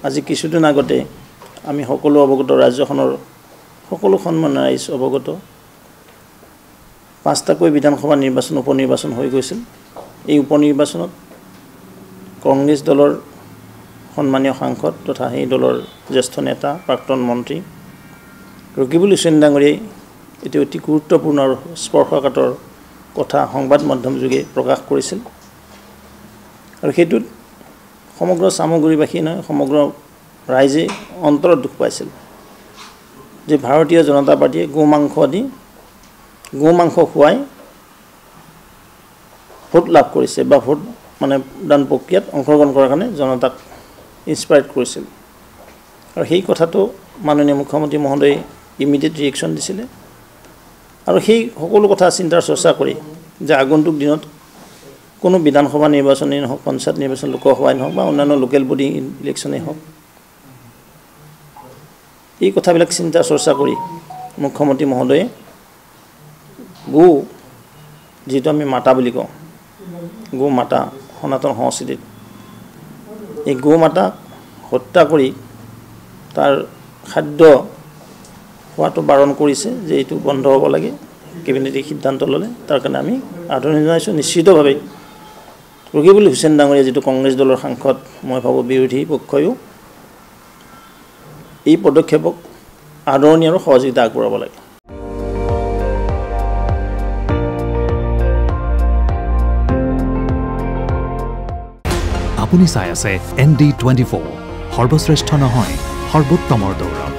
আজি কিছুদিন আগতে আমি সকলো অৱগত ৰাজ্যখনৰ সকলো সন্মানীয় ৰাইজ অৱগত 5টাকৈ বিধানসভা নিৰ্বাচন উপনিৰ্বাচন হৈ গৈছিল এই উপনিৰ্বাচনত কংগ্ৰেছ দলৰ সন্মানীয় সাংসদ তথা সেই দলৰ জ্যেষ্ঠ নেতা প্ৰাক্তন মন্ত্ৰী ৰকিবুল হুছেইন ডাঙৰীয়াই এটি অতি গুৰুত্বপূৰ্ণ আৰু স্পৰ্শকাতৰ কথা সংবাদ মাধ্যম যোগে প্ৰকাশ কৰিছিল আৰু হেতুত সমগ্ৰ সামগ্ৰীবাসী নহয় সমগ্ৰ ৰাইজে অন্তৰত দুখ পাইছিল যে ভাৰতীয় জনতা পাৰ্টিয়ে গোমাংস খুৱাই ভোট লাভ কৰিছে বা ভোট মানে দান প্ৰক্ৰিয়াত অংশগ্ৰহণ কৰাৰ কাৰণে জনতাক ইনস্পায়াৰ্ড কৰিছিল আৰু সেই কথাটো মাননীয় মুখ্যমন্ত্ৰী মহোদয়ে ইমিডিয়েট ৰিয়েকশ্যন দিছিলে আৰু সেই সকলো কথা চিন্তাৰ চৰ্চা কৰি যে আগন্তুক দিনত কোনো বিধানসভা নিৰ্বাচনেই নহওক পঞ্চায়ত নিৰ্বাচন লোকসভাই নহওক বা অন্যান্য লোকেল বডি ইলেকশ্যনেই হওক এই কথাবিলাক চিন্তা চৰ্চা কৰি মুখ্যমন্ত্ৰী মহোদয়ে যিটো আমি মাতা বুলি কওঁ মাতা সনাতন সংস্কৃতিত এই মাতা হত্যা কৰি তাৰ খাদ্য খোৱাটো বাৰণ কৰিছে যে এইটো বন্ধ হ'ব লাগে কেবিনেটে সিদ্ধান্ত ল'লে তাৰ কাৰণে আমি আদৰণি জনাইছোঁ নিশ্চিতভাৱে ৰকিবুল হুছেইন ডাঙৰীয়া যিটো কংগ্ৰেছ দলৰ সাংসদ মই ভাবোঁ বিৰোধী পক্ষয়ো এই পদক্ষেপক আদৰণি আৰু সহযোগিতা আগবঢ়াব লাগে আপুনি চাই আছে ND24 সৰ্বশ্ৰেষ্ঠ নহয় সৰ্বোত্তমৰ দৌৰ